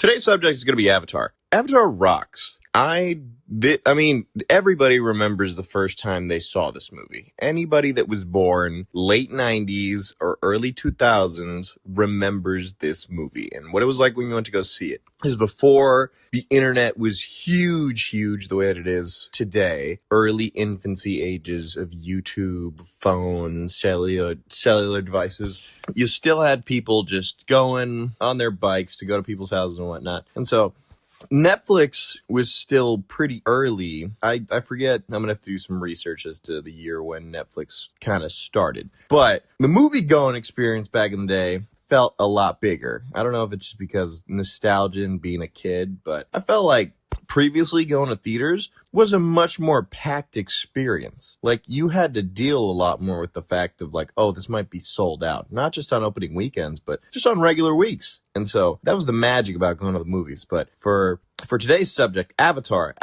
Today's subject is going to be Avatar. Avatar rocks. I mean, everybody remembers the first time they saw this movie. Anybody that was born late 90s or early 2000s remembers this movie. And what it was like when you went to go see it is before the internet was huge the way that it is today. Early infancy ages of YouTube, phones, cellular devices. You still had people just going on their bikes to go to people's houses and whatnot. And so Netflix was still pretty early. I forget. I'm going to have to do some research as to the year when Netflix kind of started. But the movie-going experience back in the day felt a lot bigger. I don't know if it's just because nostalgia and being a kid, but I felt like previously going to theaters was a much more packed experience. Like, you had to deal a lot more with the fact of like, oh, this might be sold out. Not just on opening weekends, but just on regular weeks. And so that was the magic about going to the movies. But for today's subject, Avatar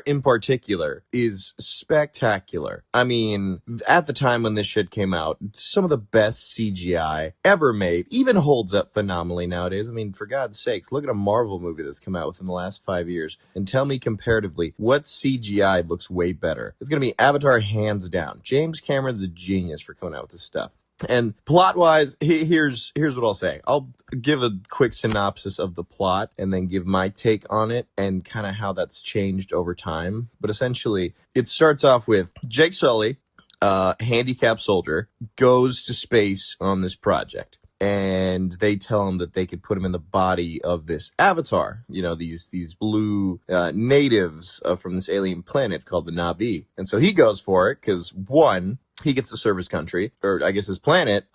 in particular is spectacular. I mean, at the time when this shit came out, some of the best CGI ever made, even holds up phenomenally nowadays. I mean, for God's sakes, look at a Marvel movie that's come out within the last 5 years and tell me comparatively what CGI looks way better. It's going to be Avatar hands down. James Cameron's a genius for coming out with this stuff. And plot-wise, here's what I'll say. I'll give a quick synopsis of the plot and then give my take on it and kind of how that's changed over time. But essentially, it starts off with Jake Sully, handicapped soldier, goes to space on this project. And they tell him that they could put him in the body of this avatar, you know, these blue natives from this alien planet called the Na'vi. And so he goes for it because, one, he gets to serve his country, or I guess his planet.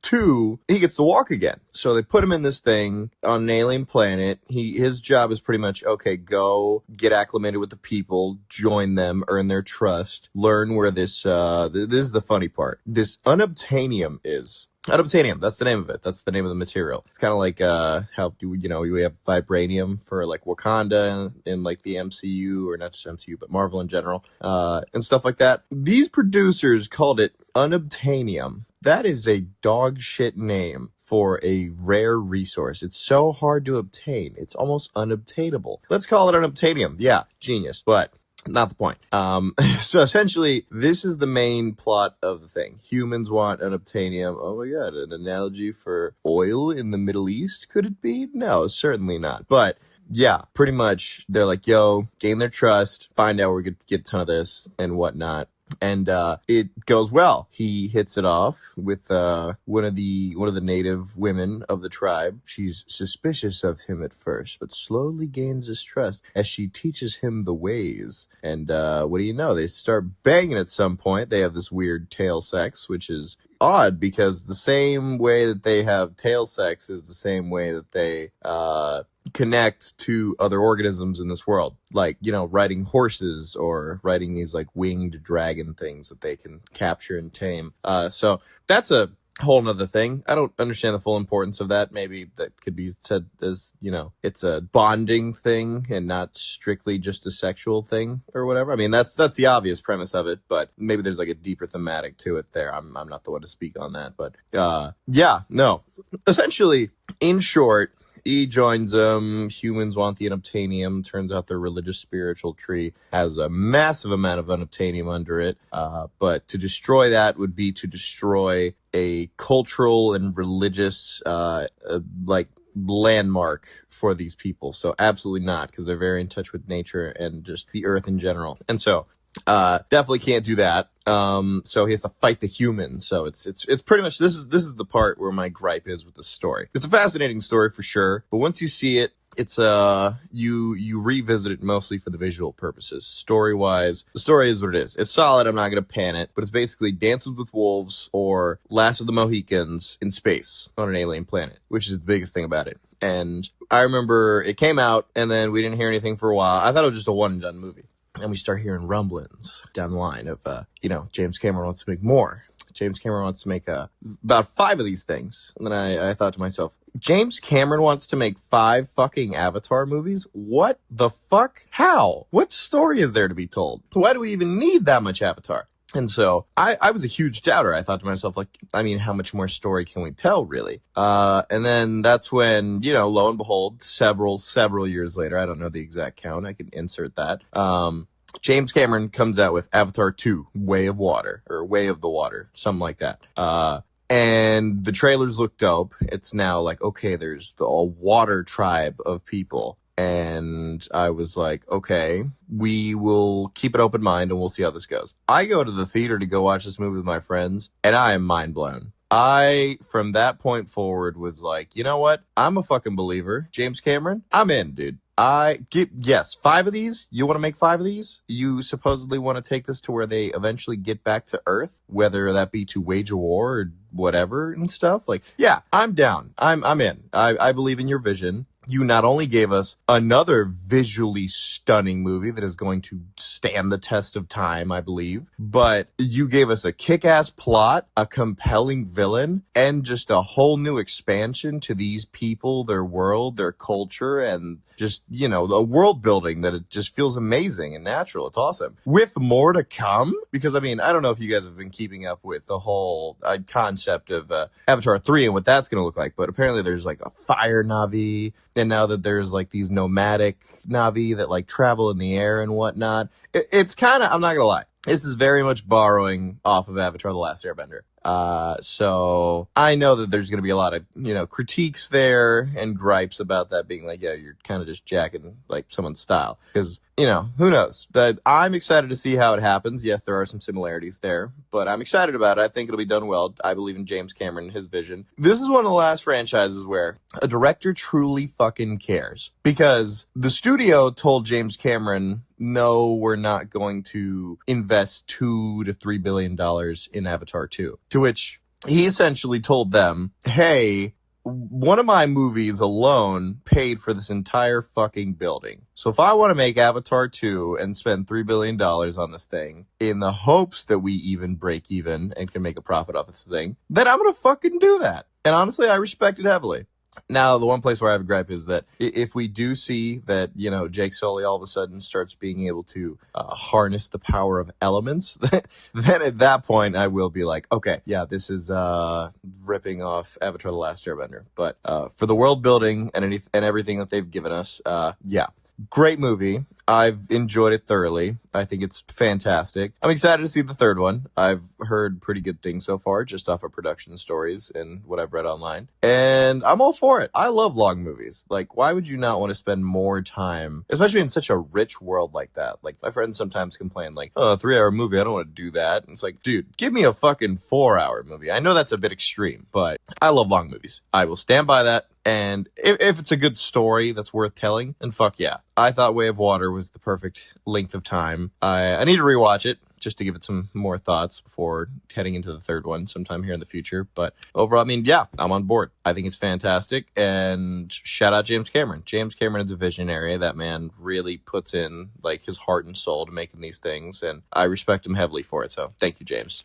Two, he gets to walk again. So they put him in this thing on an alien planet. His job is pretty much, okay, go get acclimated with the people, join them, earn their trust, learn where this is the funny part. This unobtainium is. Unobtainium, that's the name of it. That's the name of the material. It's kind of like how we have vibranium for like Wakanda in like the MCU, or not just MCU, but Marvel in general, and stuff like that. These producers called it unobtainium. That is a dog shit name for a rare resource. It's so hard to obtain. It's almost unobtainable. Let's call it unobtainium. Yeah, genius. But not the point. So essentially, this is the main plot of the thing. Humans want unobtainium. Oh my god, an analogy for oil in the Middle East, could it be? No, certainly not. But yeah, pretty much, they're like, yo, gain their trust, find out where we could get a ton of this and whatnot. And it goes well. He hits it off with one of the native women of the tribe. She's suspicious of him at first, but slowly gains his trust as she teaches him the ways. And what do you know? They start banging at some point. They have this weird tail sex, which is odd because the same way that they have tail sex is the same way that they connect to other organisms in this world, like, you know, riding horses or riding these like winged dragon things that they can capture and tame. So that's a whole nother thing. I don't understand the full importance of that. Maybe that could be said as, you know, it's a bonding thing and not strictly just a sexual thing or whatever. I mean, that's the obvious premise of it, but maybe there's like a deeper thematic to it there. I'm not the one to speak on that, but yeah, no. Essentially, in short, he joins them. Humans want the unobtainium. Turns out their religious spiritual tree has a massive amount of unobtainium under it. But to destroy that would be to destroy a cultural and religious like landmark for these people. So absolutely not, because they're very in touch with nature and just the earth in general. And so definitely can't do that. So he has to fight the humans. So it's pretty much, this is the part where my gripe is with the story. It's a fascinating story for sure, but once you see it, it's you revisit it mostly for the visual purposes. Story-wise, the story is what it is. It's solid, I'm not gonna pan it, but it's basically Dances with Wolves or Last of the Mohicans in space on an alien planet, which is the biggest thing about it. And I remember it came out and then we didn't hear anything for a while. I thought it was just a one and done movie. And we start hearing rumblings down the line of, James Cameron wants to make more. James Cameron wants to make about 5 of these things. And then I thought to myself, James Cameron wants to make 5 fucking Avatar movies? What the fuck? How? What story is there to be told? Why do we even need that much Avatar? And so I was a huge doubter. I thought to myself, like, I mean, how much more story can we tell, really? And then that's when, lo and behold, several years later, I don't know the exact count, I can insert that. James Cameron comes out with Avatar 2, Way of Water, or Way of the Water, something like that. And the trailers look dope. It's now like, okay, there's a water tribe of people. And I was like, okay, we will keep an open mind and we'll see how this goes. I go to the theater to go watch this movie with my friends, and I am mind blown. From that point forward, was like, you know what? I'm a fucking believer. James Cameron, I'm in, dude. Yes, 5 of these. You want to make 5 of these? You supposedly want to take this to where they eventually get back to Earth, whether that be to wage a war or whatever and stuff. Like, yeah, I'm down. I'm in. I believe in your vision. You not only gave us another visually stunning movie that is going to stand the test of time, I believe, but you gave us a kick-ass plot, a compelling villain, and just a whole new expansion to these people, their world, their culture, and just, the world building that it just feels amazing and natural. It's awesome. With more to come, because, I don't know if you guys have been keeping up with the whole concept of Avatar 3 and what that's going to look like, but apparently there's like a fire Na'vi. And now that there's like these nomadic Na'vi that like travel in the air and whatnot, it's kind of, I'm not gonna lie, this is very much borrowing off of Avatar: The Last Airbender. So I know that there's going to be a lot of, critiques there and gripes about that being like, yeah, you're kind of just jacking like someone's style. Because, who knows? But I'm excited to see how it happens. Yes, there are some similarities there, but I'm excited about it. I think it'll be done well. I believe in James Cameron, his vision. This is one of the last franchises where a director truly fucking cares. Because the studio told James Cameron, no, we're not going to invest $2 to $3 billion in Avatar 2. To which he essentially told them, hey, one of my movies alone paid for this entire fucking building. So if I want to make Avatar 2 and spend $3 billion on this thing in the hopes that we even break even and can make a profit off this thing, then I'm going to fucking do that. And honestly, I respect it heavily. Now, the one place where I have a gripe is that if we do see that, Jake Sully all of a sudden starts being able to harness the power of elements, then at that point I will be like, okay, yeah, this is ripping off Avatar: The Last Airbender. But for the world building and everything that they've given us, yeah. Great movie. I've enjoyed it thoroughly. I think it's fantastic. I'm excited to see the third one. I've heard pretty good things so far, just off of production stories and what I've read online. And I'm all for it. I love long movies. Like, why would you not want to spend more time, especially in such a rich world like that? Like, my friends sometimes complain, like, oh, a 3-hour movie, I don't want to do that. And it's like, dude, give me a fucking 4-hour movie. I know that's a bit extreme, but I love long movies. I will stand by that. And if it's a good story that's worth telling, then fuck yeah. I thought Way of Water was the perfect length of time. I need to rewatch it just to give it some more thoughts before heading into the third one sometime here in the future. But overall, yeah, I'm on board. I think it's fantastic. And shout out James Cameron. James Cameron is a visionary. That man really puts in like his heart and soul to making these things. And I respect him heavily for it. So thank you, James.